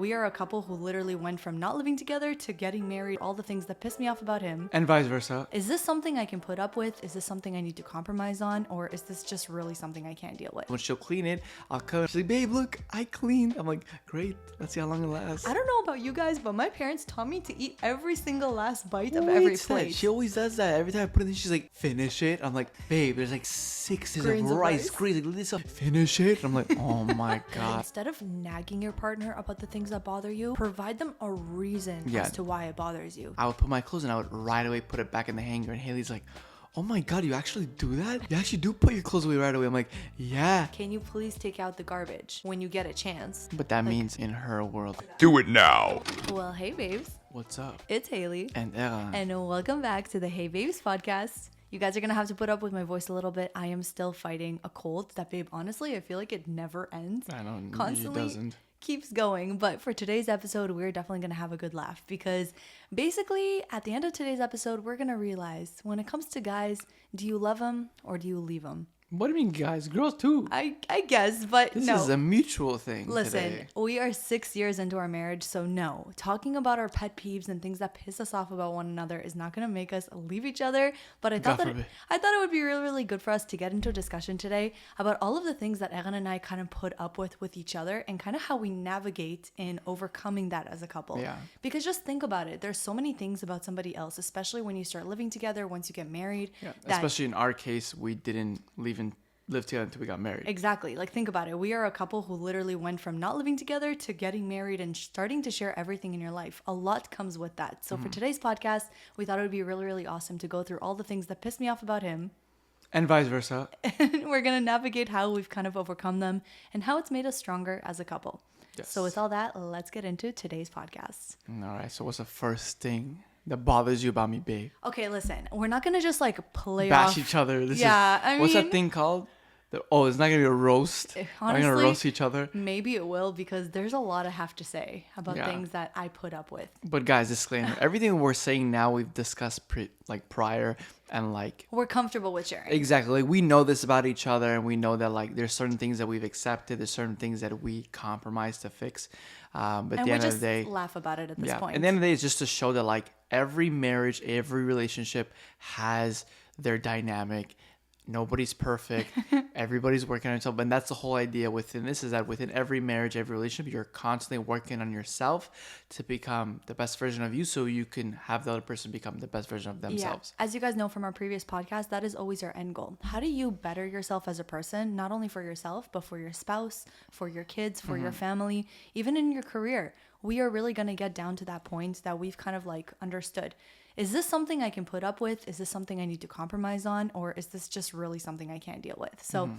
we are a couple who literally went from not living together to getting married, all the things that piss me off about him. And vice versa. Is this something I can put up with? Is this something I need to compromise on? Or is this just really something I can't deal with? When she'll clean it, I'll come. She's like, babe, look, I cleaned. I'm like, great. Let's see how long it lasts. I don't know about you guys, but my parents taught me to eat every single last bite of every plate. She always does that. Every time I put it in, she's like, finish it. I'm like, babe, there's like 6 of rice. Grains, like, this, finish it. I'm like, oh my God. Instead of nagging your partner about the things that bother you, provide them a reason as to why it bothers you. I would put my clothes and I would right away put it back in the hanger. And Haley's like, oh my God, you actually do that? You actually do put your clothes away right away. I'm like, yeah. Can you please take out the garbage when you get a chance? But that means in her world. Do it now. Well, hey babes. What's up? It's Haley. And Eran. And welcome back to the Hey Babes podcast. You guys are going to have to put up with my voice a little bit. I am still fighting a cold that, babe, honestly, I feel like it never ends. I know, Constantly it doesn't. Keeps going. But for today's episode, we're definitely going to have a good laugh because basically at the end of today's episode, we're going to realize when it comes to guys, do you love them or do you leave them? What do you mean, guys? Girls too. I guess, but this no. This is a mutual thing. Listen, today. We are 6 years into our marriage, so no. Talking about our pet peeves and things that piss us off about one another is not going to make us leave each other. But I thought it would be really, really good for us to get into a discussion today about all of the things that Eran and I kind of put up with each other and kind of how we navigate in overcoming that as a couple. Yeah. Because just think about it. There's so many things about somebody else, especially when you start living together, once you get married. Yeah. Especially in our case, we didn't live together until we got married. Exactly. Like, think about it. We are a couple who literally went from not living together to getting married and starting to share everything in your life. A lot comes with that. So for today's podcast, we thought it would be really, really awesome to go through all the things that piss me off about him. And vice versa. And we're going to navigate how we've kind of overcome them and how it's made us stronger as a couple. Yes. So with all that, let's get into today's podcast. All right. So what's the first thing that bothers you about me, babe? Okay, listen. We're not going to just like bash each other. What's that thing called? It's not gonna be a roast. Honestly, we're gonna roast each other. Maybe it will because there's a lot I have to say about things that I put up with. But guys, disclaimer: everything we're saying now we've discussed prior, and we're comfortable with sharing. Exactly. Like, we know this about each other, and we know that there's certain things that we've accepted, there's certain things that we compromise to fix. But at the end of the day, laugh about it at this point. At the end of the day, it's just to show that every marriage, every relationship has their dynamic. Nobody's perfect. Everybody's working on themselves. And that's the whole idea within this, is that within every marriage, every relationship, you're constantly working on yourself to become the best version of you so you can have the other person become the best version of themselves. Yeah. As you guys know from our previous podcast, that is always our end goal. How do you better yourself as a person, not only for yourself, but for your spouse, for your kids, for your family, even in your career? We are really going to get down to that point that we've kind of understood. Is this something I can put up with? Is this something I need to compromise on? Or is this just really something I can't deal with? So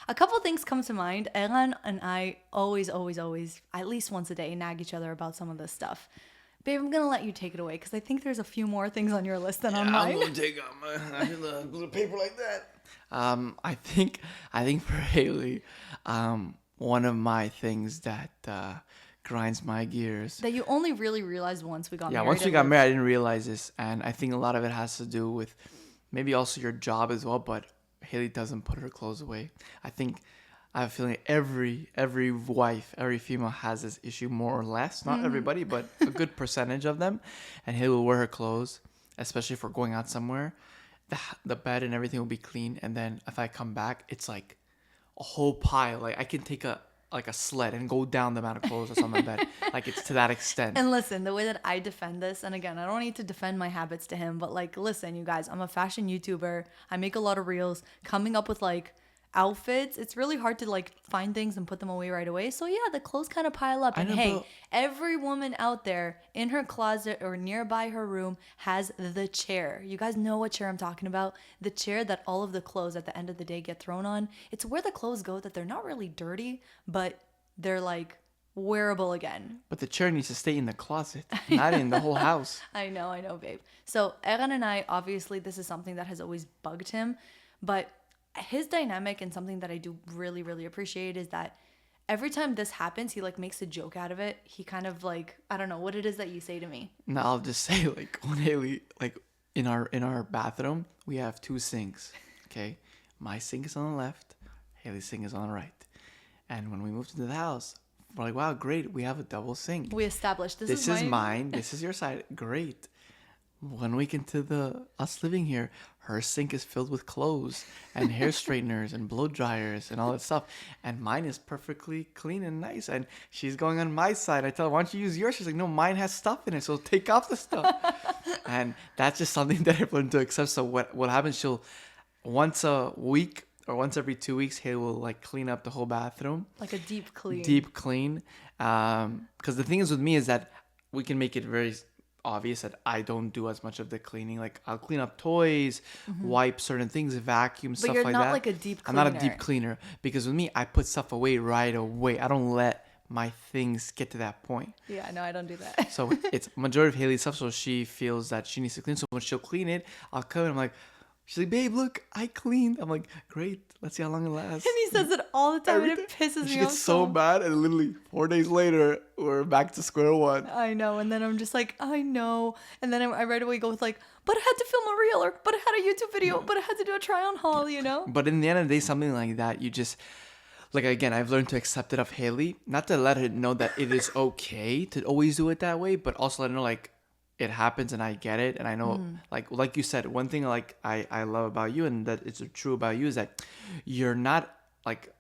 a couple things come to mind. Eran and I always, at least once a day, nag each other about some of this stuff. Babe, I'm going to let you take it away because I think there's a few more things on your list than on mine. I'm going to take out my little paper like that. I think for Haley, one of my things that grinds my gears. That you only really realized once we got married. Yeah, once we got married, I didn't realize this. And I think a lot of it has to do with maybe also your job as well. But Haley doesn't put her clothes away. I have a feeling every wife, every female has this issue more or less. Not everybody, but a good percentage of them. And Haley will wear her clothes, especially if we're going out somewhere. The bed and everything will be clean. And then if I come back, it's like a whole pile. I can take a sled and go down the amount of clothes that's on my bed. It's to that extent. And listen, the way that I defend this, and again, I don't need to defend my habits to him, but listen, you guys, I'm a fashion YouTuber. I make a lot of reels. Coming up with outfits, it's really hard to find things and put them away right away. So yeah, the clothes kind of pile up. And hey, every woman out there in her closet or nearby her room has the chair. You guys know what chair I'm talking about. The chair that all of the clothes at the end of the day get thrown on. It's where the clothes go that they're not really dirty, but they're wearable again. But the chair needs to stay in the closet, not in the whole house. I know, babe. So Eran and I, obviously, this is something that has always bugged him, but his dynamic and something that I do really, really appreciate is that every time this happens, he makes a joke out of it. He kind of I don't know what it is that you say to me. No, I'll just say when Haley, in our bathroom, we have 2 sinks. Okay, my sink is on the left, Haley's sink is on the right. And when we moved into the house, we're like, wow, great, we have a double sink. We established This is mine. This is your side. Great. 1 week into us living here, her sink is filled with clothes and hair straighteners and blow dryers and all that stuff, and mine is perfectly clean and nice. And she's going on my side. I tell her, why don't you use yours? She's like, no, mine has stuff in it, so take off the stuff. And that's just something that I've learned to accept. So what happens? She'll once a week or once every 2 weeks, he will like clean up the whole bathroom, like a deep clean. Because the thing is with me is that we can make it very obvious that I don't do as much of the cleaning. Like I'll clean up toys, wipe certain things, vacuum, stuff like that. But you're not like a deep cleaner. I'm not a deep cleaner because with me, I put stuff away right away. I don't let my things get to that point. Yeah, no, I don't do that. So it's majority of Haley's stuff. So she feels that she needs to clean. So when she'll clean it, I'll come and I'm like, she's like, babe, look, I cleaned. I'm like, great. Let's see how long it lasts. And he says it all the time, and it pisses me off. She gets so mad, and literally 4 days later, we're back to square one. I know, and then I'm just like, I know, and then I right away go with like, but I had to film a reel, or but I had a YouTube video, but I had to do a try-on haul, you know. But in the end of the day, something like that, you just like again, I've learned to accept it of Haley, not to let her know that it is okay to always do it that way, but also let her know like, it happens and I get it, and I know like you said, one thing like I love about you and that it's true about you is that you're not like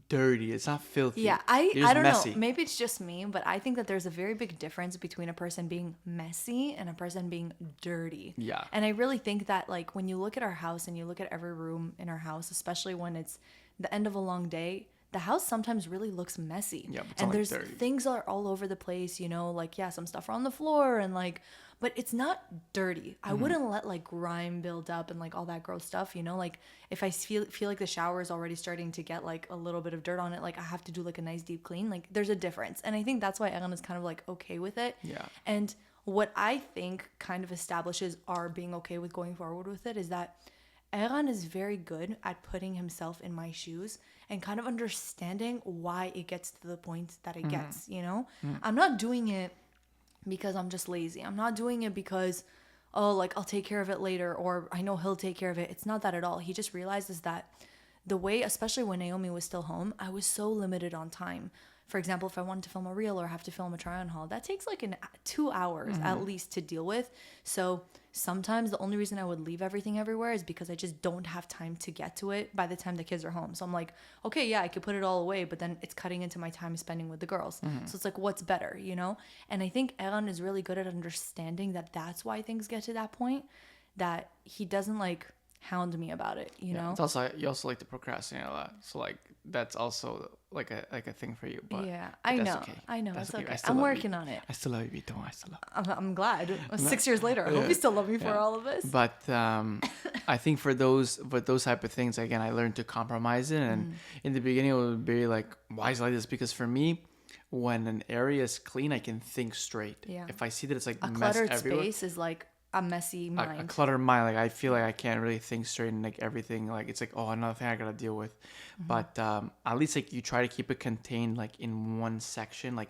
dirty, it's not filthy. Yeah, I don't messy. know, maybe it's just me, but I think that there's a very big difference between a person being messy and a person being dirty. Yeah. And I really think that like when you look at our house and you look at every room in our house, especially when it's the end of a long day, the house sometimes really looks messy. Yeah, and there's things are all over the place, you know, like yeah, some stuff are on the floor and like, but it's not dirty. I wouldn't let like grime build up and like all that gross stuff, you know, like if I feel like the shower is already starting to get like a little bit of dirt on it, like I have to do like a nice deep clean. Like there's a difference, and I think that's why Eran is kind of like okay with it. Yeah. And what I think kind of establishes our being okay with going forward with it is that Eran is very good at putting himself in my shoes and kind of understanding why it gets to the point that it gets, you know? I'm not doing it because I'm just lazy. I'm not doing it because, oh, like I'll take care of it later, or I know he'll take care of it. It's not that at all. He just realizes that the way, especially when Naomi was still home, I was so limited on time. For example, if I wanted to film a reel or have to film a try-on haul, that takes like 2 hours at least to deal with. So sometimes the only reason I would leave everything everywhere is because I just don't have time to get to it by the time the kids are home. So I'm like, okay, yeah, I could put it all away, but then it's cutting into my time spending with the girls. So it's like, what's better, you know? And I think Eran is really good at understanding that that's why things get to that point, that he doesn't like hound me about it, you know? It's also, you also like to procrastinate a lot, so like that's also like a thing for you. But yeah, but I that's know, okay. I know, That's it's okay. okay. I still I'm love working you. on it. I still love you, Vito. I still love. I'm glad. 6 years later, I hope you still love me for all of this. But I think for those type of things, again, I learned to compromise it. And in the beginning, it would be like, why is it like this? Because for me, when an area is clean, I can think straight. Yeah. If I see that it's like A mess cluttered everywhere, space is like a messy mind. a cluttered mind, like I feel like I can't really think straight, and like everything, like it's like, oh, another thing I gotta deal with. But at least like you try to keep it contained like in one section, like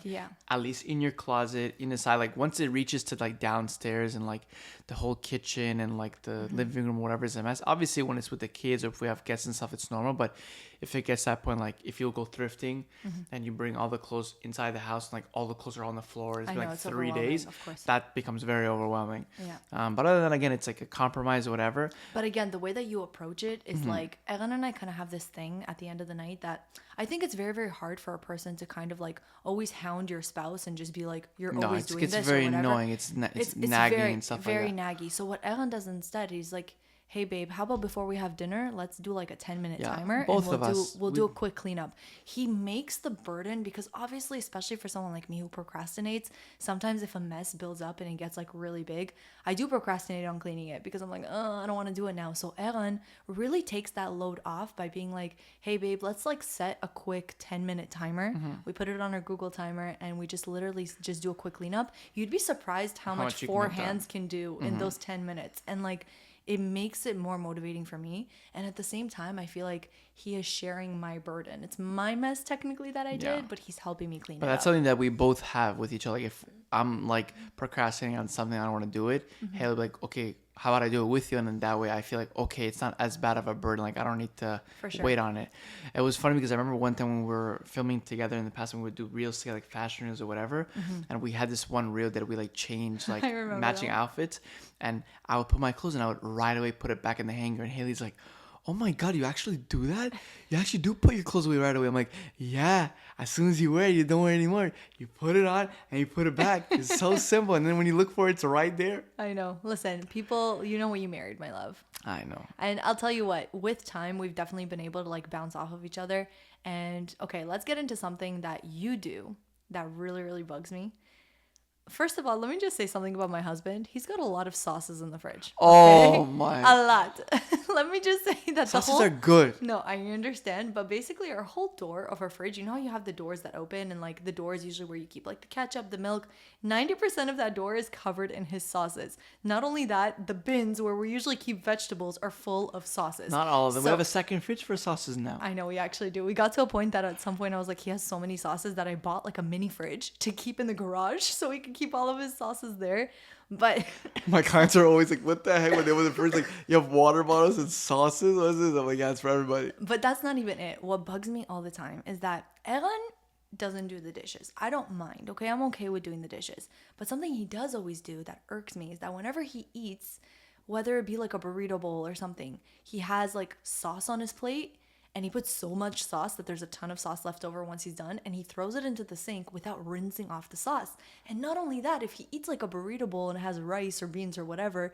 at least in your closet, in the side. Like once it reaches to like downstairs and like the whole kitchen and like the living room, whatever is a mess. Obviously when it's with the kids or if we have guests and stuff, it's normal. But if it gets to that point, like if you'll go thrifting and you bring all the clothes inside the house and like all the clothes are on the floor, it's been like 3 days, of course. that becomes very overwhelming. Yeah. But other than, again, it's like a compromise or whatever. But again, the way that you approach it is like, Eran and I kind of have this thing at the end of the night that I think it's very, very hard for a person to kind of like always hound your spouse and just be like, you're always doing this or whatever. It's very annoying. It's nagging very, and stuff very like that. naggy. So what Eran does instead, he's like, hey babe, how about before we have dinner, let's do like a 10-minute timer, both and of us, we'll do a quick cleanup. He makes the burden, because obviously, especially for someone like me who procrastinates, sometimes if a mess builds up and it gets like really big, I do procrastinate on cleaning it because I'm like, I don't want to do it now. So Eran really takes that load off by being like, hey babe, let's like set a quick 10-minute timer. We put it on our Google timer and we just literally just do a quick cleanup. You'd be surprised how much 4 hands can do in those 10 minutes. And like, it makes it more motivating for me. And at the same time, I feel like he is sharing my burden. It's my mess technically that I did, but he's helping me clean it up. But that's something that we both have with each other. Like if I'm like procrastinating on something, I don't want to do it, Haley will be like, okay, how about I do it with you? And then that way I feel like, okay, it's not as bad of a burden. Like I don't need to For sure. wait on it. It was funny because I remember one time when we were filming together in the past, when we would do reels together, like fashion reels or whatever. And we had this one reel that we like changed, like I remember matching that. outfits. And I would put my clothes and I would right away put it back in the hanger. And Haley's like, oh my God, you actually do that? You actually do put your clothes away right away. I'm like, yeah, as soon as you wear it, you don't wear it anymore. You put it on and you put it back. It's so simple. And then when you look for it, it's right there. I know. Listen, people, you know what you married, my love. I know. And I'll tell you what, with time, we've definitely been able to like bounce off of each other. And okay, let's get into something that you do that really, really bugs me. First of all, let me just say something about my husband. He's got a lot of sauces in the fridge. Oh my. A lot. Let me just say that Sauces are good. No, I understand, but basically our whole door of our fridge, you know how you have the doors that open and like the door is usually where you keep like the ketchup, the milk. 90% of that door is covered in his sauces. Not only that, the bins where we usually keep vegetables are full of sauces. Not all of them. So, We have a second fridge for sauces now. I know we actually do. We got to a point that at some point I was like, he has so many sauces that I bought like a mini fridge to keep in the garage so he could keep all of his sauces there. But My clients are always like, what the heck? When they were the first, like, you have water bottles and sauces? What is this? I'm like, yeah, it's for everybody. But that's not even it. What bugs me all the time is that Eran doesn't do the dishes. I don't mind, okay? I'm okay with doing the dishes. But something he does always do that irks me is that whenever he eats, whether it be like a burrito bowl or something, he has like sauce on his plate and he puts so much sauce that there's a ton of sauce left over once he's done, and he throws it into the sink without rinsing off the sauce. And not only that, if he eats like a burrito bowl and it has rice or beans or whatever,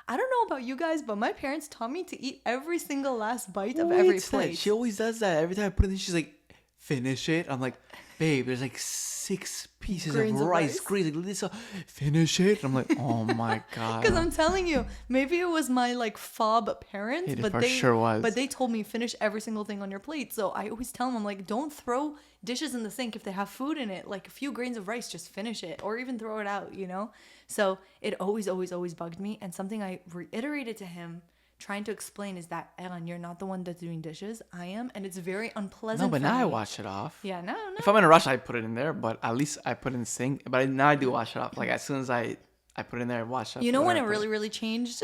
I don't know about you guys, but my parents taught me to eat every single last bite of every plate. She always does that. Every time I put it in, she's like, finish it. I'm like, babe, there's like 6 pieces Grains of of rice. rice. Grains, like, Lisa, finish it. I'm like, oh my God. Because I'm telling you, maybe it was my like fob parents, It but for they sure was. but they told me finish every single thing on your plate. So I always tell them, I'm like, don't throw dishes in the sink if they have food in it. Like a few grains of rice, just finish it, or even throw it out. You know. So it always bugged me, and something I reiterated to him, trying to explain, is that Eran, you're not the one that's doing dishes. I am, and it's very unpleasant. No, but for now I me. wash it off. Yeah, no. If I'm in a rush, I put it in there, but at least I put it in the sink. But now I do wash it off. Like as soon as I put it in there, I wash it. You know when it really, really changed?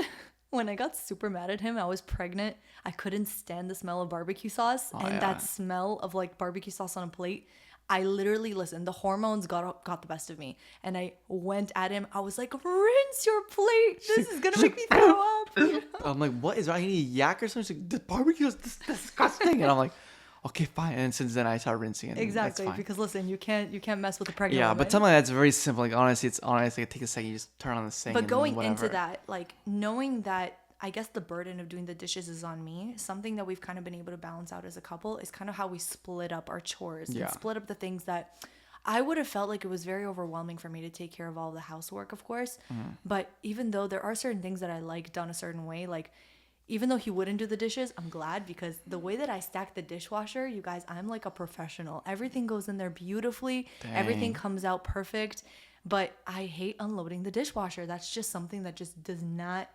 When I got super mad at him, I was pregnant. I couldn't stand the smell of barbecue sauce. That smell of like barbecue sauce on a plate. I literally, listen, the hormones got the best of me. And I went at him. I was like, rinse your plate. This is going to make me throw up. You know? I'm like, what is wrong? I need a yak or something. She's like, the barbecue is disgusting. And I'm like, okay, fine. And since then I started rinsing it. Exactly. That's fine. Because listen, you can't mess with a pregnant Yeah, woman. but something like that's very simple. Like honestly, it takes a second. You just turn on the sink. But and going whatever. into that, like knowing that, I guess the burden of doing the dishes is on me. Something that we've kind of been able to balance out as a couple is kind of how we split up our chores and split up the things that I would have felt like it was very overwhelming for me to take care of all the housework, of course. But even though there are certain things that I like done a certain way, like even though he wouldn't do the dishes, I'm glad, because the way that I stack the dishwasher, you guys, I'm like a professional. Everything goes in there beautifully. Dang. Everything comes out perfect. But I hate unloading the dishwasher. That's just something that just does not,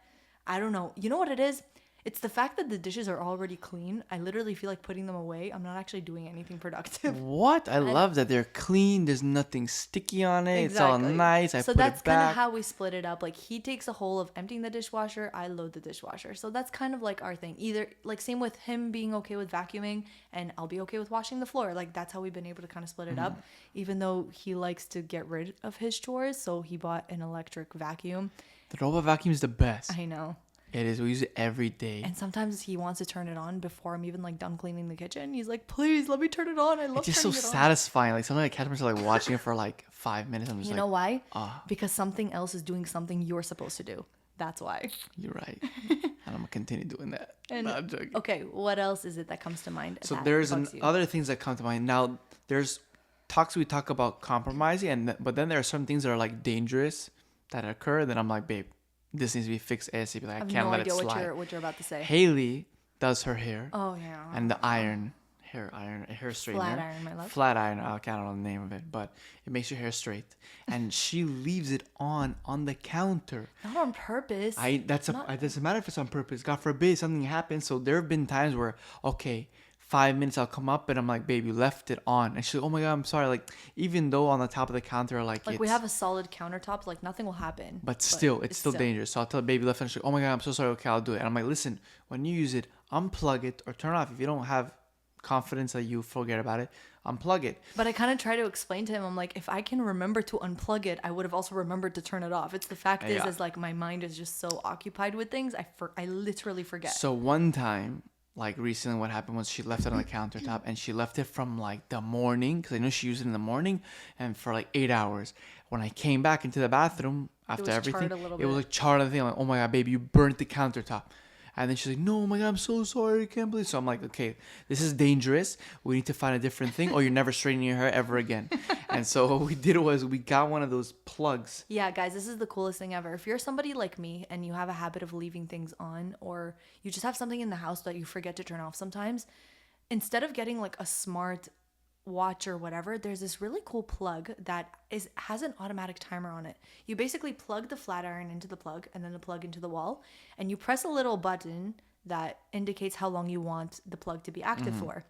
I don't know. You know what it is? It's the fact that the dishes are already clean. I literally feel like putting them away. I'm not actually doing anything productive. What? I love that they're clean. There's nothing sticky on it. It's all nice. So put that's it kind of back. how we split it up. Like he takes a whole of emptying the dishwasher. I load the dishwasher. So that's kind of like our thing. Either like same with him being okay with vacuuming and I'll be okay with washing the floor. Like that's how we've been able to kind of split it up. Even though he likes to get rid of his chores. So he bought an electric vacuum. The robot vacuum is the best. I know. It is. We use it every day. And sometimes he wants to turn it on before I'm even like done cleaning the kitchen. He's like, please let me turn it on. I love It's just so turning it on. satisfying. Like sometimes I catch myself like watching it for like 5 minutes. I'm just You like, know why? ah. Because something else is doing something you're supposed to do. That's why. You're right. And I'm gonna continue doing that. And No, I'm joking. okay, what else is it that comes to mind? So that there's bugs you? other things that come to mind. Now there's we talk about compromising, but then there are some things that are like dangerous that occur. Then I'm like, babe, this needs to be fixed ASAP. Like I I have can't no let idea it slide. what you're about to say. Haley does her hair Oh yeah. and the hair straightener. Flat iron, my love. Flat iron. I can't know the name of it, but it makes your hair straight. And she leaves it on the counter. Not on purpose. It doesn't matter if it's on purpose. God forbid something happens. So there have been times where, okay, 5 minutes, I'll come up and I'm like, babe, you left it on. And she's like, oh my God, I'm sorry. Like, even though on the top of the counter, like we have a solid countertop, like nothing will happen. But still, it's still dangerous. So I'll tell the baby left, and she's like, oh my God, I'm so sorry. Okay, I'll do it. And I'm like, listen, when you use it, unplug it or turn it off. If you don't have confidence that you forget about it, unplug it. But I kind of try to explain to him, I'm like, if I can remember to unplug it, I would have also remembered to turn it off. It's the fact is like my mind is just so occupied with things, I literally forget. So one time, like recently, what happened was she left it on the countertop, and she left it from like the morning, because I know she used it in the morning, and for like 8 hours. When I came back into the bathroom after everything, it was like charred on the thing. I'm like, oh my God, baby, you burnt the countertop. And then she's like, no, oh my God, I'm so sorry. I can't believe. So I'm like, okay, this is dangerous. We need to find a different thing, or you're never straightening your hair ever again. And so what we did was we got one of those plugs. Yeah, guys, this is the coolest thing ever. If you're somebody like me and you have a habit of leaving things on, or you just have something in the house that you forget to turn off sometimes, instead of getting like a smart watch or whatever, there's this really cool plug that has an automatic timer on it. You basically plug the flat iron into the plug and then the plug into the wall, and you press a little button that indicates how long you want the plug to be active for.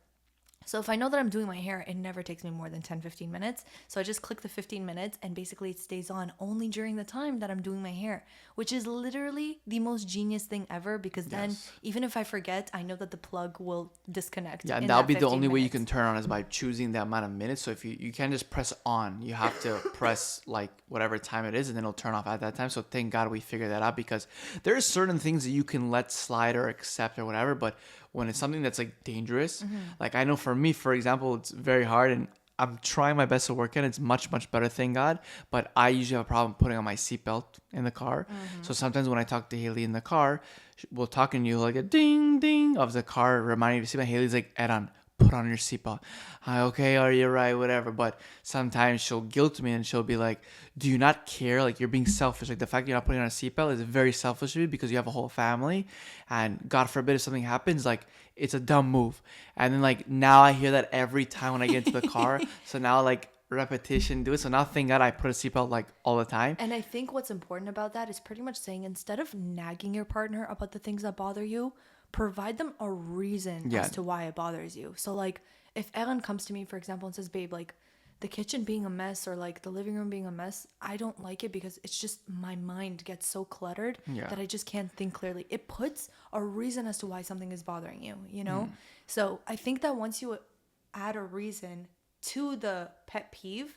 So if I know that I'm doing my hair, it never takes me more than 10-15 minutes. So I just click the 15 minutes and basically it stays on only during the time that I'm doing my hair, which is literally the most genius thing ever, because then even if I forget, I know that the plug will disconnect. Yeah, and that'll be the only way you can turn on is by choosing the amount of minutes. So if you can't just press on, you have to press like whatever time it is, and then it'll turn off at that time. So thank God we figured that out, because there are certain things that you can let slide or accept or whatever, but when it's something that's like dangerous, like I know for me, for example, it's very hard, and I'm trying my best to work it. It's much, much better, thank God. But I usually have a problem putting on my seatbelt in the car. So sometimes when I talk to Haley in the car, we'll talk and you like a ding, ding of the car reminding me to seatbelt. Haley's like, Eran, put on your seatbelt. Okay, are you right? Whatever. But sometimes she'll guilt me and she'll be like, do you not care? Like, you're being selfish. Like, the fact you're not putting on a seatbelt is very selfish of you, because you have a whole family. And God forbid if something happens, like, it's a dumb move. And then, like, now I hear that every time when I get into the car. So now, like, repetition do it. So now thank God I put a seatbelt like all the time. And I think what's important about that is pretty much saying, instead of nagging your partner about the things that bother you, provide them a reason as to why it bothers you. So like if Eran comes to me, for example, and says, babe, like the kitchen being a mess or like the living room being a mess, I don't like it because it's just my mind gets so cluttered that I just can't think clearly. It puts a reason as to why something is bothering you, you know? So I think that once you add a reason to the pet peeve,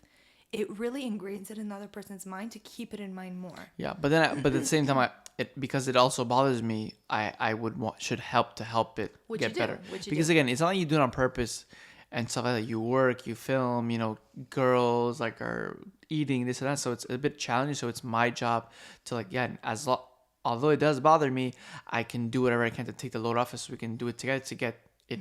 it really ingrains it in the other person's mind to keep it in mind more. Yeah, but at the same time, because it also bothers me, I should help it get better. Because again, it's not like you do it on purpose and stuff like that. You work, you film, girls like are eating this and that, so it's a bit challenging. So it's my job to although it does bother me, I can do whatever I can to take the load off, so we can do it together to get it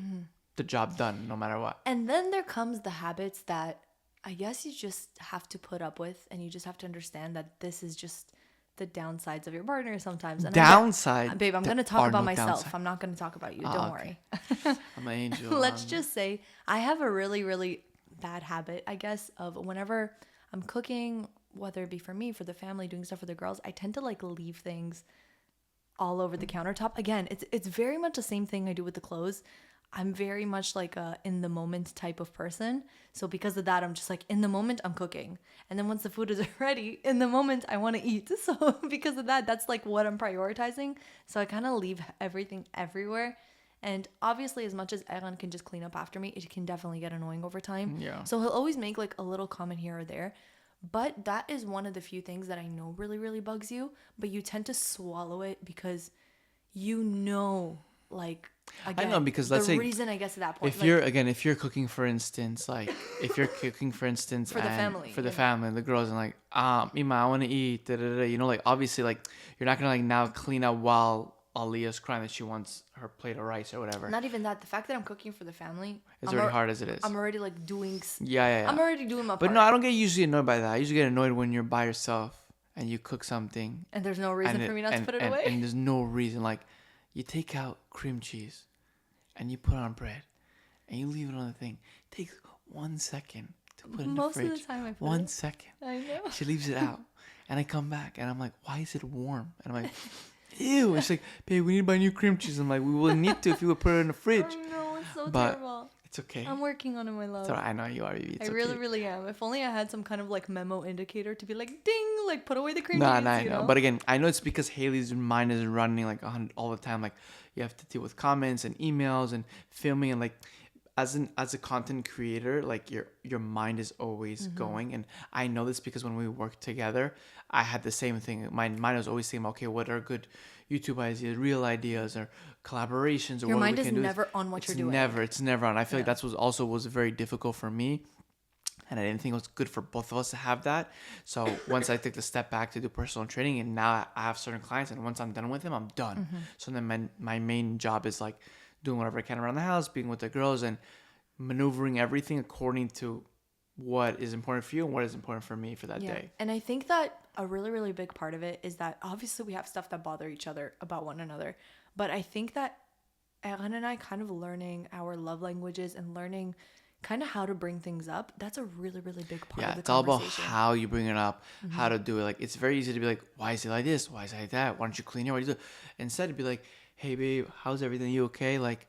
the job done, no matter what. And then there comes the habits that I guess you just have to put up with, and you just have to understand that this is just the downsides of your partner sometimes. And babe, I'm going to talk about myself. Downside. I'm not going to talk about you. Don't worry. I'm an angel. Let's just say I have a really, really bad habit, I guess, of whenever I'm cooking, whether it be for me, for the family, doing stuff for the girls, I tend to like leave things all over the countertop. Again, it's very much the same thing I do with the clothes. I'm very much like a in the moment type of person. So because of that, I'm just like in the moment I'm cooking. And then once the food is ready, in the moment I want to eat. So because of that, that's like what I'm prioritizing. So I kind of leave everything everywhere. And obviously, as much as Eran can just clean up after me, it can definitely get annoying over time. Yeah. So he'll always make like a little comment here or there. But that is one of the few things that I know really, really bugs you. But you tend to swallow it because like, again, I know, because let's say the reason I guess at that point. If you're cooking, for instance, for the family, the girls, and like, Ima, I want to eat, like obviously, like you're not gonna like now clean up while Aliyah's crying that she wants her plate of rice or whatever. Not even that. The fact that I'm cooking for the family, it's already hard as it is. I'm already like doing. Yeah. I'm already doing my part. But no, I don't get usually annoyed by that. I usually get annoyed when you're by yourself and you cook something and there's no reason for me not to put it away. And there's no reason, like. You take out cream cheese and you put it on bread and you leave it on the thing. It takes 1 second to put it in the fridge. Most of the time I put 1 second. I know. She leaves it out. And I come back and I'm like, why is it warm? And I'm like, ew. And she's like, babe, we need to buy new cream cheese. I'm like, we will need to if you would put it in the fridge. I know, it's so but terrible. it's okay. I'm working on it, my love. It's all right. I know you are, baby. It's I okay. really am. If only I had some kind of like memo indicator to be like, ding, like put away the cringes, Nah, I you know. know? But again, I know it's because Haley's mind is running like 100 all the time. Like you have to deal with comments and emails and filming and like as a content creator, like your mind is always going. And I know this because when we worked together, I had the same thing. My mind was always thinking, okay, what are good YouTube ideas, real ideas, or collaborations, or Your what mind we is can do. never on what you're doing. It's never on. I feel like Yeah. that's what also was very difficult for me. And I didn't think it was good for both of us to have that. So once I took the step back to do personal training, and now I have certain clients, and once I'm done with them, I'm done. So then my main job is like doing whatever I can around the house, being with the girls, and maneuvering everything according to what is important for you and what is important for me for that day. And I think that a really big part of it is that obviously we have stuff that bother each other about one another. But I think that Eran and I kind of learning our love languages and learning kind of how to bring things up, that's a really big part of the It's all about conversation. how you bring it up, how to do it. Like it's very easy to be like, why is it like this? Why is it like that? Why don't you clean here? What do you do? Instead, to be like, hey babe, how's everything? You okay? Like,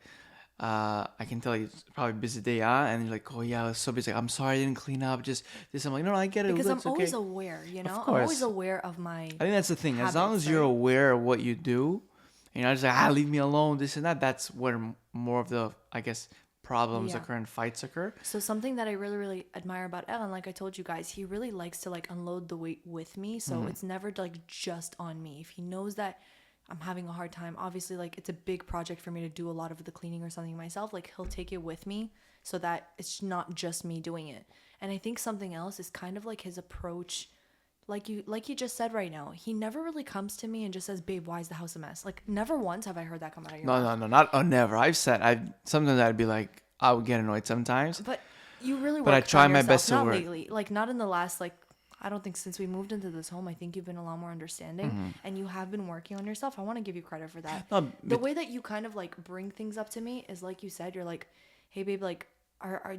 I can tell you it's probably a busy day, and you're like, oh yeah, I was so busy. Like, I'm sorry I didn't clean up. Just this. I'm like, no, I get it. Because I'm It's always okay. aware, you know? Of I'm course. always aware of my I think that's the thing. As long habits, as you're right? aware of what you do, and you're not just like, leave me alone, this and that. That's where more of the, I guess, problems Yeah. occur and fights occur. So something that I really admire about Ellen, like I told you guys, he really likes to like unload the weight with me. So it's never like just on me. If he knows that I'm having a hard time, obviously like it's a big project for me to do a lot of the cleaning or something myself, like he'll take it with me so that it's not just me doing it. And I think something else is kind of like his approach. Like you just said right now, he never really comes to me and just says, babe, why is the house a mess? Like never once have I heard that come out of your mouth. No, not never. Sometimes I'd be like, I would get annoyed sometimes. But you really work But I try on my yourself, best to not work. lately. Like not in the last like I don't think since we moved into this home, I think you've been a lot more understanding and you have been working on yourself. I want to give you credit for that. No, The way that you kind of like bring things up to me is like you said, you're like, hey babe, like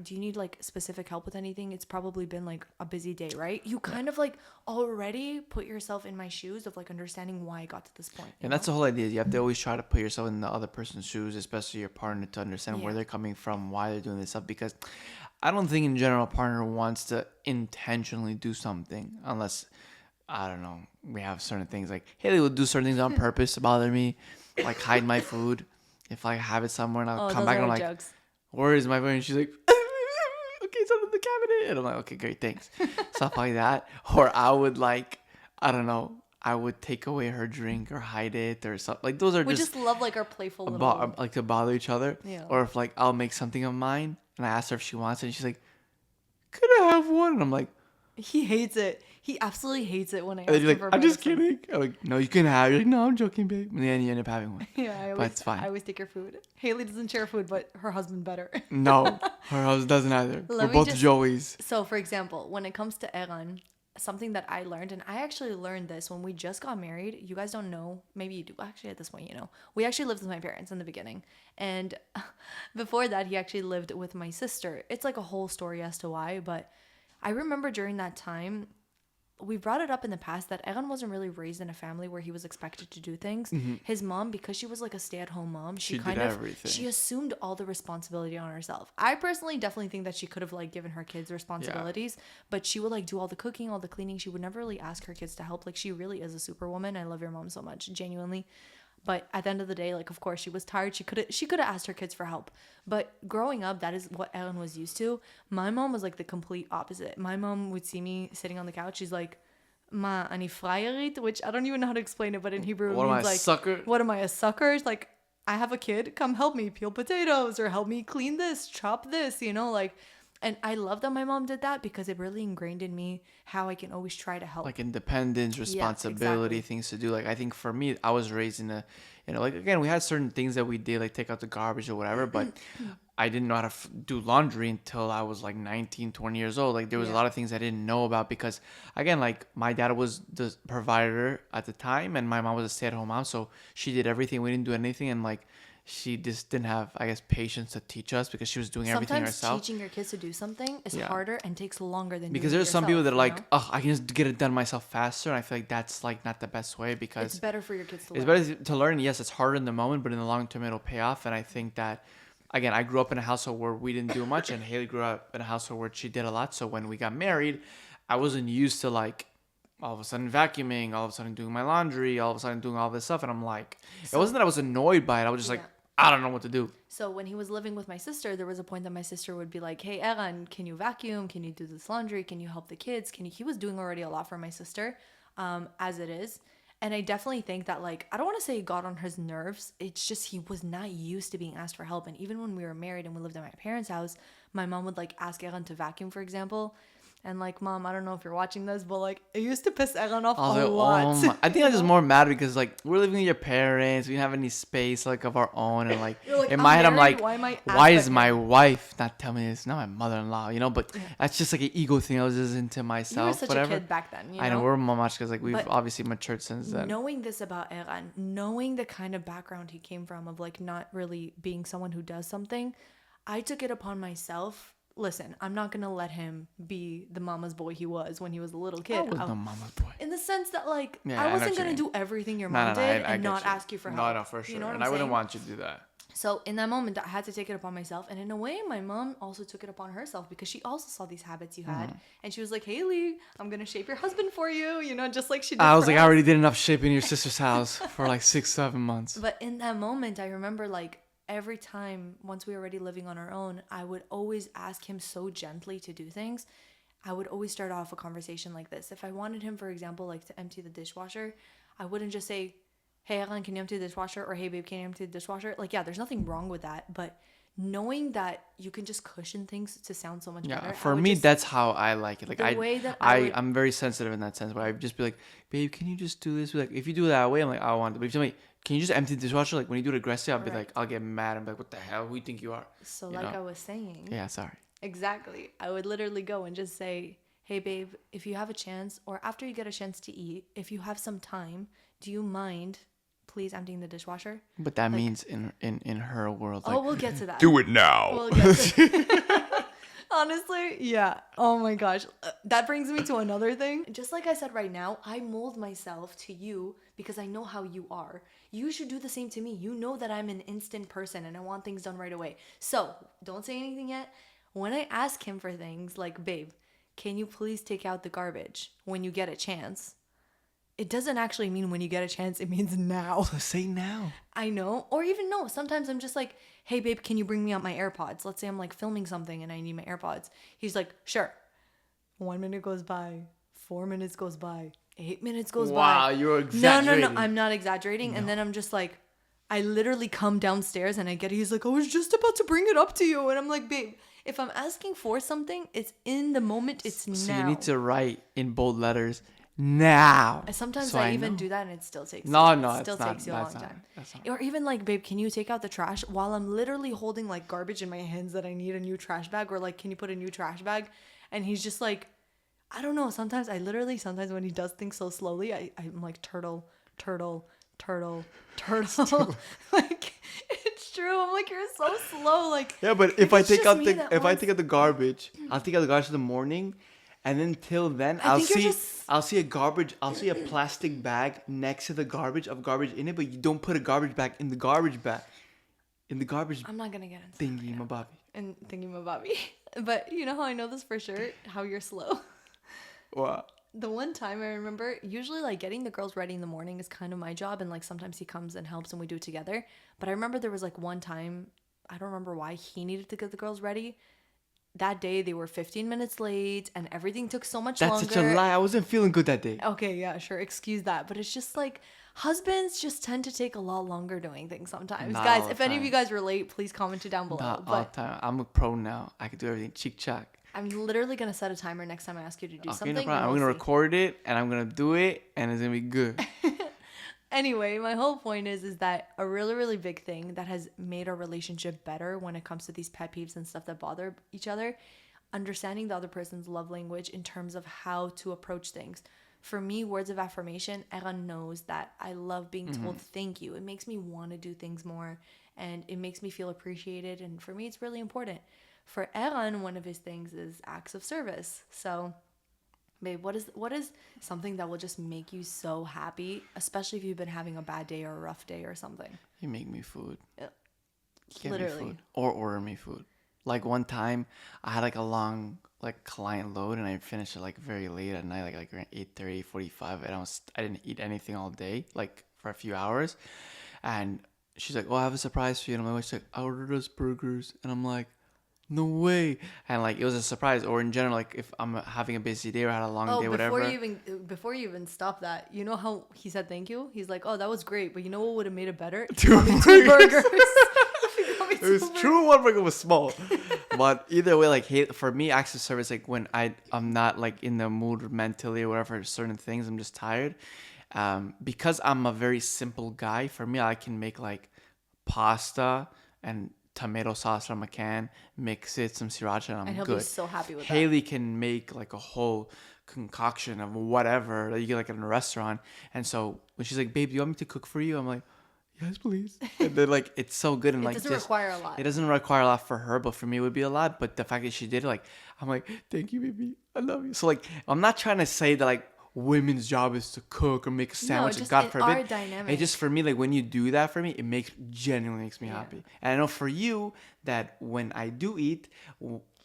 do you need like specific help with anything? It's probably been like a busy day, right? You kind of like already put yourself in my shoes of like understanding why I got to this point. And that's the whole idea. You have to always try to put yourself in the other person's shoes, especially your partner, to understand where they're coming from, why they're doing this stuff. Because I don't think in general a partner wants to intentionally do something unless, I don't know, we have certain things like Haley will do certain things on purpose to bother me, like hide my food if I have it somewhere, and I'll come back and I'm like, jokes. where is my phone? And she's like, okay, it's under the cabinet. And I'm like, okay, great, thanks. Stuff like that. Or I would like, I don't know, I would take away her drink or hide it or something. Like those are We just just love like our playful little like to bother each other. Yeah. Or if like I'll make something of mine and I ask her if she wants it, and she's like, could I have one? And I'm like, He hates it. He absolutely hates it when I and then ask you're him like, for I'm just medicine. kidding. I'm like, no, you can have it. You're like, no, I'm joking, babe. And then you end up having one. Yeah, But it's fine. I always take your food. Haley doesn't share food, but her husband better. No, her house doesn't either. Let We're me both just- Joeys. So, for example, when it comes to Eran, something that I learned, and I actually learned this when we just got married. You guys don't know. Maybe you do. Actually, at this point, you know. We actually lived with my parents in the beginning. And before that, he actually lived with my sister. It's like a whole story as to why. But I remember during that time, we brought it up in the past that Eran wasn't really raised in a family where he was expected to do things. His mom, because she was like a stay-at-home mom, she She kind did of everything. she assumed all the responsibility on herself. I personally definitely think that she could have like given her kids responsibilities, but she would like do all the cooking, all the cleaning. She would never really ask her kids to help. Like she really is a superwoman. I love your mom so much, genuinely. But at the end of the day, like of course she was tired. She could have asked her kids for help. But growing up, that is what Ellen was used to. My mom was like the complete opposite. My mom would see me sitting on the couch. She's like, "Ma, ani frayerit," which I don't even know how to explain it, but in Hebrew What it am means I, a like, sucker? "What am I, a sucker?" It's like, I have a kid. Come help me peel potatoes or help me clean this, chop this. You know, like. And I love that my mom did that because it really ingrained in me how I can always try to help. Like independence, responsibility, exactly. things to do. Like I think for me, I was raised in a, like again, we had certain things that we did, like take out the garbage or whatever, but I didn't know how to do laundry until I was like 19, 20 years old. Like there was a lot of things I didn't know about because again, like my dad was the provider at the time and my mom was a stay-at-home mom, so she did everything. We didn't do anything, and like she just didn't have, I guess, patience to teach us because she was doing everything Sometimes herself. teaching your kids to do something is Yeah. harder and takes longer than Because doing there's it some people yourself, that are you like, know? oh, I can just get it done myself faster. And I feel like that's like not the best way because It's better for your kids to it's learn. better to learn. Yes, it's harder in the moment, but in the long term, it'll pay off. And I think that again, I grew up in a household where we didn't do much, and Haley grew up in a household where she did a lot. So when we got married, I wasn't used to like all of a sudden vacuuming, all of a sudden doing my laundry, all of a sudden doing all this stuff. And I'm like, it wasn't that I was annoyed by it. I was just like, I don't know what to do. So when he was living with my sister, there was a point that my sister would be like, hey, Eran, can you vacuum? Can you do this laundry? Can you help the kids? He was doing already a lot for my sister, as it is. And I definitely think that, like, I don't want to say it got on his nerves. It's just he was not used to being asked for help. And even when we were married and we lived at my parents' house, my mom would, like, ask Eran to vacuum, for example. And, like, Mom, I don't know if you're watching this, but, like, it used to piss Eran off a lot. I think I was just more mad because, like, we're living with your parents. We don't have any space, like, of our own. And, like, like, in my head, I'm like, why is him? my wife not telling me this? Not my mother-in-law, you know? But that's just, like, an ego thing. I was just into myself, you were such whatever. a kid back then, you know? I know, we're much because, like, we've obviously matured since then. Knowing this about Eran, knowing the kind of background he came from of, like, not really being someone who does something, I took it upon myself. Listen, I'm not going to let him be the mama's boy he was when he was a little kid. I was no mama's boy. In the sense that, like, I wasn't going to do everything your mom did and not ask you for help. No, for sure. You know what and I'm I wouldn't saying? want you to do that. So in that moment, I had to take it upon myself. And in a way, my mom also took it upon herself because she also saw these habits you had. And she was like, Haley, I'm going to shape your husband for you, you know, just like she did I was for like, us. I already did enough shaping in your sister's house for like 6-7 months. But in that moment, I remember, like, every time, once we were already living on our own, I would always ask him so gently to do things. I would always start off a conversation like this. If I wanted him, for example, like to empty the dishwasher, I wouldn't just say, hey, Alan, can you empty the dishwasher? Or hey, babe, can you empty the dishwasher? Like, yeah, there's nothing wrong with that. But knowing that you can just cushion things to sound so much better. Yeah, for me, that's how I like it. Like, I'm very sensitive in that sense. But I'd just be like, babe, can you just do this? Like, if you do it that way, I'm like, I want it. But if you tell me, can you just empty the dishwasher? Like, when you do it aggressive, I'll be like, I'll get mad and be like, what the hell? Who do you think you are? So like I was saying. Yeah, sorry. Exactly. I would literally go and just say, hey, babe, if you have a chance, or after you get a chance to eat, if you have some time, do you mind please emptying the dishwasher? But that means in her world. Like, we'll get to that. Do it now. We'll get to Honestly, yeah. Oh my gosh. That brings me to another thing. Just like I said right now, I mold myself to you because I know how you are. You should do the same to me. You know that I'm an instant person and I want things done right away. So don't say anything yet. When I ask him for things like, babe, can you please take out the garbage when you get a chance? It doesn't actually mean when you get a chance. It means now. So say now. I know. Or even no. Sometimes I'm just like, hey, babe, can you bring me out my AirPods? Let's say I'm like filming something and I need my AirPods. He's like, sure. 1 minute goes by. 4 minutes goes by. 8 minutes goes by. Wow, you're exaggerating. No. I'm not exaggerating. No. And then I'm just like, I literally come downstairs and I get it. He's like, I was just about to bring it up to you. And I'm like, babe, if I'm asking for something, it's in the moment. It's now. So you need to write in bold letters. Now. Sometimes I even do that and it still takes it still takes you a long time. Or even like, babe, can you take out the trash while I'm literally holding like garbage in my hands that I need a new trash bag, or like, can you put a new trash bag? And he's just like, I don't know. Sometimes when he does things so slowly, I'm like turtle. Like, it's true. I'm like, you're so slow. Like, yeah, but if I take out the garbage, I'll take out the garbage in the morning. And then till then, I'll see a plastic bag next to the garbage in it, but you don't put a garbage bag in the garbage bag. I'm not gonna get into thingy-mabobby. But you know how I know this for sure? How you're slow. What? The one time I remember, usually like getting the girls ready in the morning is kind of my job, and like sometimes he comes and helps and we do it together. But I remember there was like one time, I don't remember why he needed to get the girls ready. That day they were 15 minutes late and everything took so much longer. That's such a lie. I wasn't feeling good that day. Okay, yeah, sure. Excuse that. But it's just like husbands just tend to take a lot longer doing things sometimes. Not guys, if any of you guys relate, please comment it down below. Not all the time. I'm a pro now. I can do everything cheek-chack. I'm literally going to set a timer next time I ask you to do something. No problem. I'm going to record it and I'm going to do it and it's going to be good. Anyway, my whole point is that a really, really big thing that has made our relationship better when it comes to these pet peeves and stuff that bother each other, understanding the other person's love language in terms of how to approach things. For me, words of affirmation, Eran knows that I love being told thank you. It makes me want to do things more and it makes me feel appreciated. And for me, it's really important. For Eran, one of his things is acts of service. So, babe, what is something that will just make you so happy, especially if you've been having a bad day or a rough day or something? You make me food. get me Literally. food or order me food. Like one time, I had like a long like client load, and I finished it like very late at night, like around 8:30, 45, and I didn't eat anything all day, like for a few hours, and she's like, "Oh, I have a surprise for you." And I'm like, she's like, "I ordered us burgers," and I'm like, "No way!" And like it was a surprise. Or in general, like if I'm having a busy day or had a long Oh, day, whatever. before you even stop that, you know how he said thank you? He's like, "Oh, that was great," but you know what would have made it better? If you Two got me two burgers. burgers. If you got me It was two true. One burger was small, but either way, like hey, for me, acts of service, like when I'm not like in the mood mentally or whatever for certain things, I'm just tired. Because I'm a very simple guy. For me, I can make like pasta and tomato sauce from a can, mix it, some sriracha, and and I'm he'll be good. so happy with that. Haley can make like a whole concoction of whatever that you get like in a restaurant. And so when she's like, "Babe, do you want me to cook for you?" I'm like, "Yes, please." And then like it's so good, and It like doesn't just require a lot. it doesn't require a lot for her, but for me it would be a lot. But the fact that she did it, like I'm like, "Thank you, baby. I love you." So like I'm not trying to say that like women's job is to cook or make a sandwich. just God in forbid. our dynamic. It just for me, like when you do that for me, it genuinely makes me Yeah. happy. And I know for you that when I do eat,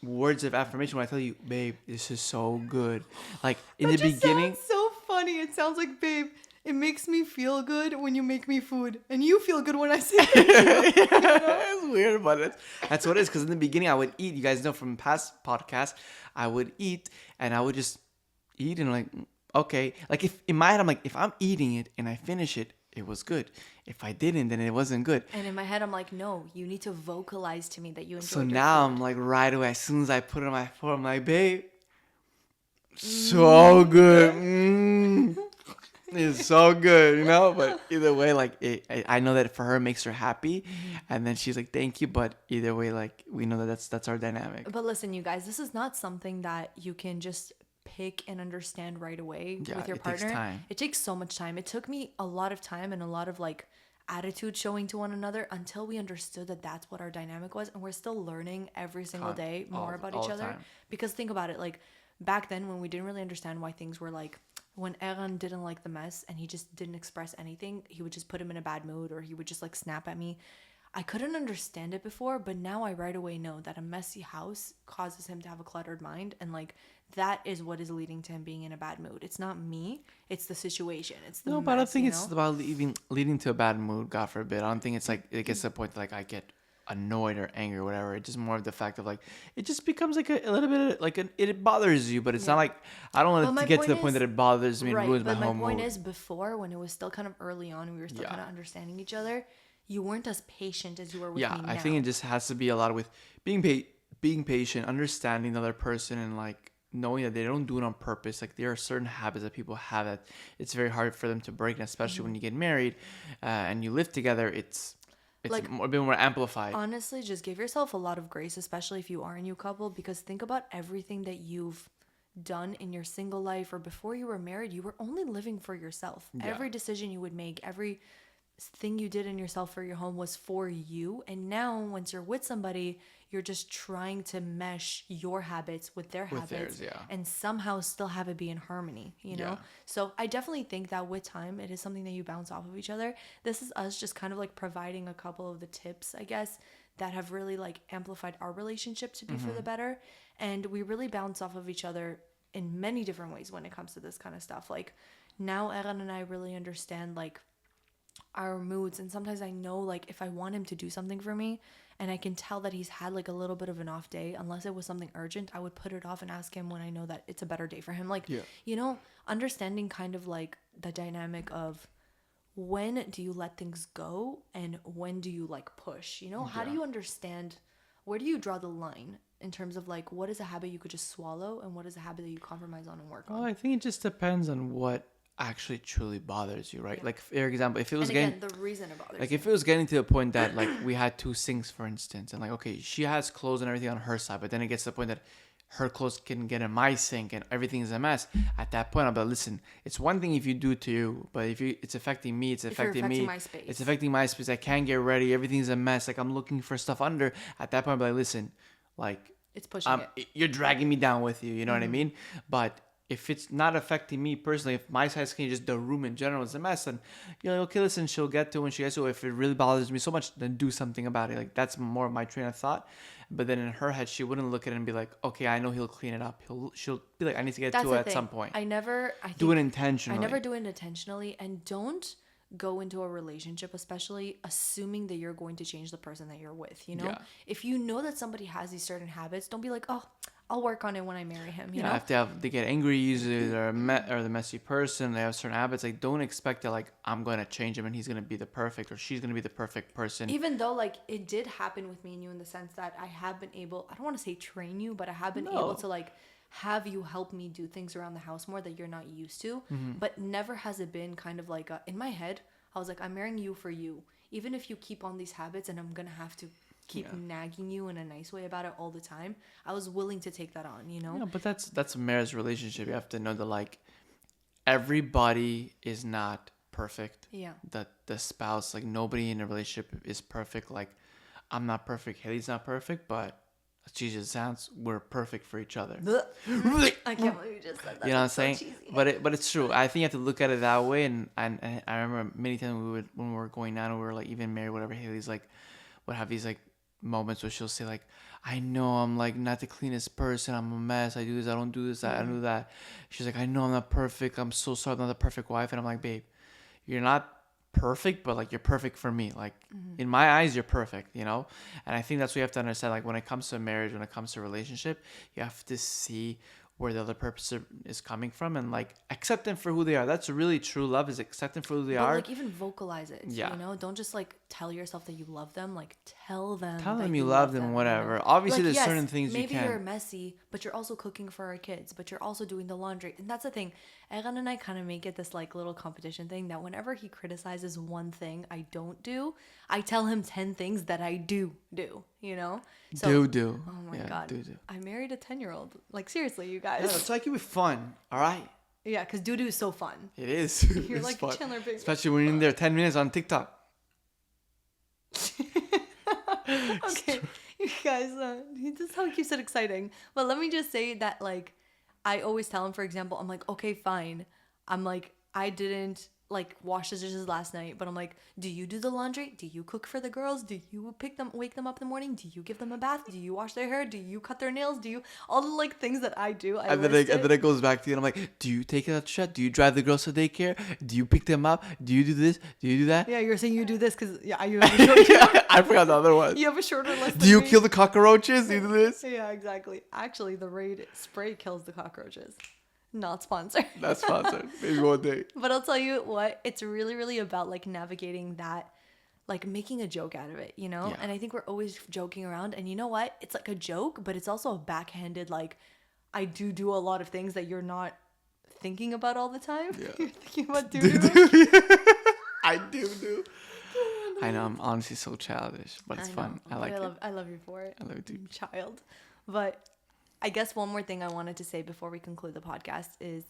words of affirmation, when I tell you, "Babe, this is so good," like in the beginning. Sounds so funny. It sounds like, babe, it makes me feel good when you make me food, and you feel good when I say thank you. It's weird, but that's what it is. Because in the beginning, I would eat. You guys know from past podcasts, I would eat, and I would just eat, and like, okay, like if in my head, I'm like, if I'm eating it and I finish it, it was good. If I didn't, then it wasn't good. And in my head, I'm like, no, you need to vocalize to me that you enjoyed So your now food. I'm like, right away, as soon as I put it on my fork, I'm like, "Babe, so good. It's so good, you know." But either way, like I know that for her it makes her happy, and then she's like, "Thank you." But either way, like we know that that's our dynamic. But listen, you guys, this is not something that you can just pick and understand right away Yeah, with your it takes partner. time. It takes so much time. It took me a lot of time and a lot of like attitude showing to one another until we understood that that's what our dynamic was, and we're still learning every single day more about all each the other. time. Because think about it, like back then when we didn't really understand why things were like, when Eran didn't like the mess and he just didn't express anything, he would just put him in a bad mood, or he would just like snap at me. I couldn't understand it before, but now I right away know that a messy house causes him to have a cluttered mind, and like that is what is leading to him being in a bad mood. It's not me, it's the situation. It's the No, mess, but I don't think you it's know? about leading to a bad mood. God forbid. I don't think it's like it gets to the point that, like I get annoyed or angry or whatever. It's just more of the fact of like it just becomes like a little bit like it bothers you, but it's not like I don't But want it my to get to the point point is- that it bothers me and Right, ruins my but my whole point mood. is, before, when it was still kind of early on, we were still Yeah. kind of understanding each other, you weren't as patient as you were with Yeah, me now. I think it just has to be a lot with being patient, understanding the other person, and like knowing that they don't do it on purpose. Like there are certain habits that people have that it's very hard for them to break, and especially when you get married and you live together, it's Like, a bit more amplified. honestly, just give yourself a lot of grace, especially if you are a new couple, because think about everything that you've done in your single life or before you were married. You were only living for yourself. Yeah. Every decision you would make, every thing you did in yourself for your home was for you. And now once you're with somebody, you're just trying to mesh your habits with their With habits, theirs, yeah. and somehow still have it be in harmony, you know? Yeah. So I definitely think that with time, it is something that you bounce off of each other. This is us just kind of like providing a couple of the tips, I guess, that have really like amplified our relationship to be for the better. And we really bounce off of each other in many different ways when it comes to this kind of stuff. Like now Eran and I really understand like our moods, and sometimes I know like if I want him to do something for me and I can tell that he's had like a little bit of an off day, unless it was something urgent, I would put it off and ask him when I know that it's a better day for him. Like, Yeah. you know, understanding kind of like the dynamic of when do you let things go and when do you like push, you know? How do Yeah. you understand, where do you draw the line in terms of like what is a habit you could just swallow and what is a habit that you compromise on and work Well, on? I think it just depends on what actually truly bothers you, right? Yeah. Like for example, if it was And getting again, the reason it bothers like you. if it was getting to the point that like we had two sinks, for instance, and like okay, she has clothes and everything on her side, but then it gets to the point that her clothes can get in my sink and everything is a mess. At that point, I'll be like, listen, it's one thing if you do it to you, but if you, it's affecting me, it's If you're affecting me. affecting my space. It's affecting my space. I can't get ready. Everything's a mess. Like I'm looking for stuff under. At that point, I'll be like, listen, like It's pushing it. you're dragging me down with you. You know what I mean? But if it's not affecting me personally, if my size skin, just the room in general is a mess, then you're like, okay, listen, she'll get to it when she gets to it. If it really bothers me so much, then do something about it. Like, that's more of my train of thought. But then in her head, she wouldn't look at it and be like, okay, I know he'll clean it up. She'll be like, I need to get That's to the it at thing. some point. I Do it think intentionally. I never do it intentionally, and don't go into a relationship, especially assuming that you're going to change the person that you're with. You know, Yeah. if you know that somebody has these certain habits, don't be like, oh, I'll work on it when I marry him. You know, If they get angry usually, they're or the messy person, they have certain habits. Like, don't expect that, like, I'm going to change him and he's going to be the perfect, or she's going to be the perfect person. even though like it did happen with me and you in the sense that I have been able, I don't want to say train you, but I have been able to like have you help me do things around the house more that you're not used to. But never has it been kind of like in my head, I was like, I'm marrying you for you. Even if you keep on these habits and I'm going to have to keep nagging you in a nice way about it all the time, I was willing to take that on, you know? Yeah, but that's a marriage relationship. You have to know that, like, everybody is not perfect. Yeah. That the spouse, like, nobody in a relationship is perfect. Like, I'm not perfect, Haley's not perfect, but as cheesy as it sounds, we're perfect for each other. I can't believe you just said that. You know what I'm That's so saying? cheesy. But it's true. I think you have to look at it that way. And I remember many times when we were going down and we were like even married, whatever. Haley's like would have these like moments where she'll say like, I know I'm like not the cleanest person. I'm a mess. I do this. I don't do this. I do that. She's like, I know I'm not perfect. I'm so sorry. I'm not the perfect wife. And I'm like, babe, you're not perfect, but like you're perfect for me. Like in my eyes, you're perfect, you know? And I think that's what you have to understand. Like when it comes to marriage, when it comes to relationship, you have to see where the other person is coming from and like accept them for who they are. That's really true love, is accept them for who they But are. like even vocalize it. Yeah. You know, don't just like tell yourself that you love them. Like tell them. Tell that them you love them, whatever. Obviously, there's certain things you maybe can. you're messy, but you're also cooking for our kids. But you're also doing the laundry, and that's the thing. Eran and I kind of make it this like little competition thing that whenever he criticizes one thing I don't do, I tell him 10 things that I do. You know. So, do. Oh my Yeah, god. do. I married a 10-year-old. Like seriously, you guys. Yeah, let's like it with fun. All right. Yeah, because doo is so fun. It is. You're It's like fun. Chandler Bing. Especially when you're in there 10 minutes on TikTok. Okay, you guys, this is how he keeps it exciting. But let me just say that, like, I always tell him, for example, I'm like, okay, fine. I'm like, I didn't like wash the dishes last night, but I'm like, do you do the laundry? Do you cook for the girls? Do you wake them up in the morning? Do you give them a bath? Do you wash their hair? Do you cut their nails? Do you all the like things that I do? And then it goes back to you, and I'm like, do you take it out to shut? Do you drive the girls to daycare? Do you pick them up? Do you do this? Do you do that? Yeah, you're saying you do this because you have a short, I forgot the other one. you have a shorter list. Do you kill the cockroaches? Do you do this? Yeah, exactly. Actually, the Raid spray kills the cockroaches. Not sponsored. That's sponsored. Maybe one day. But I'll tell you what, it's really, really about like navigating that, like making a joke out of it, you know? Yeah. And I think we're always joking around. And you know what? It's like a joke, but it's also a backhanded, like, I do a lot of things that you're not thinking about all the time. Yeah. You're thinking about doing. I do. I know, I'm honestly so childish, but it's fun. I like it. I love you for it. I love it too. Child. But I guess one more thing I wanted to say before we conclude the podcast is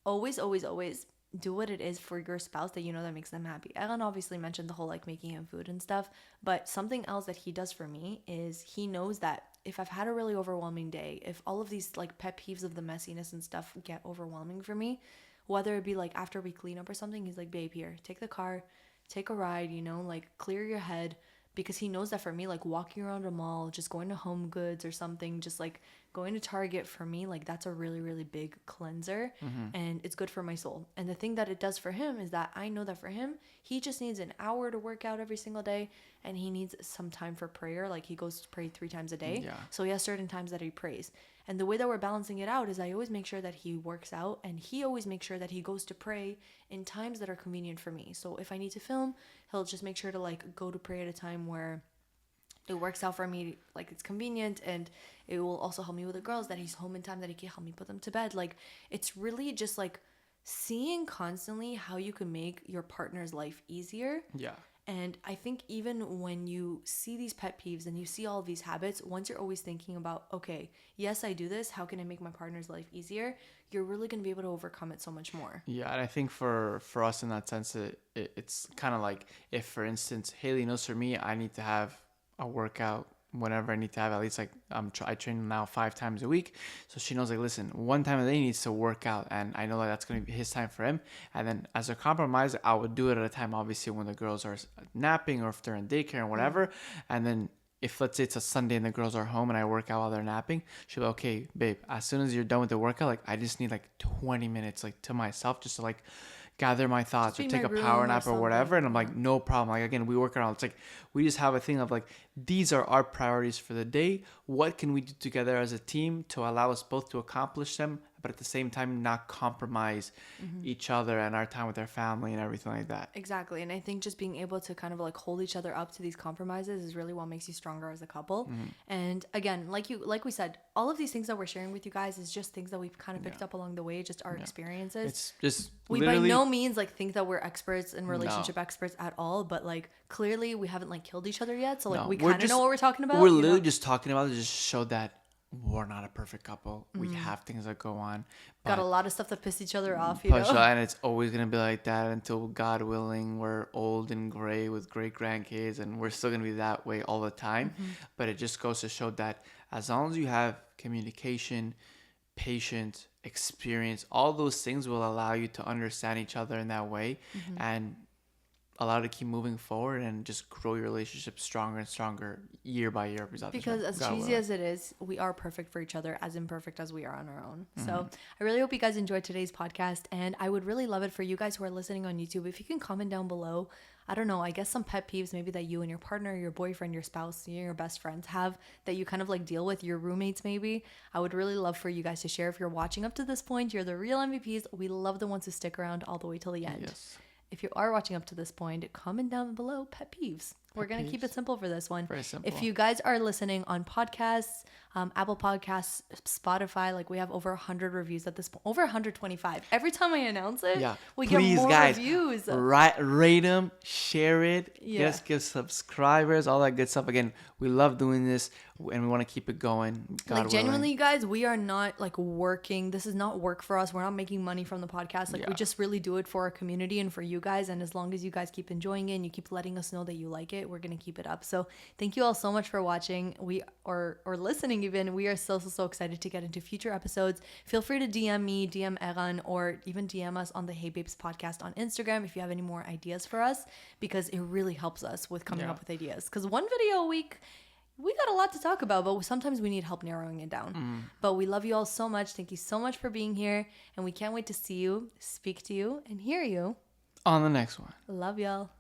always, always, always do what it is for your spouse that you know that makes them happy. Eran obviously mentioned the whole like making him food and stuff, but something else that he does for me is he knows that if I've had a really overwhelming day, if all of these like pet peeves of the messiness and stuff get overwhelming for me, whether it be like after we clean up or something, he's like, babe, here, take the car, take a ride, you know, like clear your head. Because he knows that for me, like walking around a mall, just going to Home Goods or something, just like going to Target, for me, like that's a really, really big cleanser, and it's good for my soul. And the thing that it does for him is that I know that for him, he just needs an hour to work out every single day, and he needs some time for prayer. Like he goes to pray 3 times a day. Yeah. So he has certain times that he prays. And the way that we're balancing it out is I always make sure that he works out, and he always makes sure that he goes to pray in times that are convenient for me. So if I need to film, he'll just make sure to like go to pray at a time where it works out for me, like it's convenient, and it will also help me with the girls, that he's home in time, that he can help me put them to bed. Like it's really just like seeing constantly how you can make your partner's life easier. Yeah. And I think even when you see these pet peeves and you see all of these habits, once you're always thinking about, okay, yes, I do this, how can I make my partner's life easier? You're really going to be able to overcome it so much more. Yeah, and I think for us in that sense, it's kind of like if, for instance, Haley knows for me, I need to have a workout whenever I need to have at least like I train now 5 times a week, so she knows like, listen, one time a day he needs to work out, and I know that that's gonna be his time for him. And then as a compromise, I would do it at a time, obviously when the girls are napping or if they're in daycare and whatever. And then if let's say it's a Sunday and the girls are home and I work out while they're napping, she'll be like, okay, babe, as soon as you're done with the workout, like I just need like 20 minutes like to myself just to like gather my thoughts or take a power nap or whatever. And I'm like, no problem. Like, again, we work around. It's like we just have a thing of like, these are our priorities for the day. What can we do together as a team to allow us both to accomplish them, but at the same time not compromise each other and our time with our family and everything like that. Exactly. And I think just being able to kind of like hold each other up to these compromises is really what makes you stronger as a couple. And again, like we said, all of these things that we're sharing with you guys is just things that we've kind of picked up along the way, just our experiences. It's just we by no means like think that we're experts and relationship experts at all, but like clearly we haven't like killed each other yet, so like we kind of know what we're talking about. We're literally just talking about it, just show that we're not a perfect couple. We have things that go on. Got a lot of stuff that piss each other off, you know? And it's always going to be like that until, God willing, we're old and gray with great grandkids, and we're still going to be that way all the time. But it just goes to show that as long as you have communication, patience, experience, all those things will allow you to understand each other in that way and allow you to keep moving forward and just grow your relationship stronger and stronger year by year. Because as cheesy as it is, we are perfect for each other, as imperfect as we are on our own. So I really hope you guys enjoyed today's podcast, and I would really love it for you guys who are listening on YouTube if you can comment down below. I don't know, I guess some pet peeves maybe that you and your partner, your boyfriend, your spouse, your best friends have that you kind of like deal with, your roommates maybe. I would really love for you guys to share. If you're watching up to this point, you're the real MVPs. We love the ones who stick around all the way till the end. Yes. If you are watching up to this point, comment down below pet peeves. We're going to keep it simple for this one. Very simple. If you guys are listening on podcasts, Apple Podcasts, Spotify, like we have over 100 reviews at this point, over 125. Every time I announce it, we get more reviews. Rate them, share it, give subscribers, all that good stuff. Again, we love doing this and we want to keep it going. God genuinely, you guys, we are not like working. This is not work for us. We're not making money from the podcast. Like we just really do it for our community and for you guys. And as long as you guys keep enjoying it and you keep letting us know that you like it, we're going to keep it up. So thank you all so much for watching. We or listening even. We are so excited to get into future episodes. Feel free to DM me, DM Eran, or even DM us on the Hey Babes podcast on Instagram if you have any more ideas for us, because it really helps us with coming up with ideas. Because one video a week, we got a lot to talk about, but sometimes we need help narrowing it down. But we love you all so much. Thank you so much for being here. And we can't wait to see you, speak to you, and hear you on the next one. Love y'all.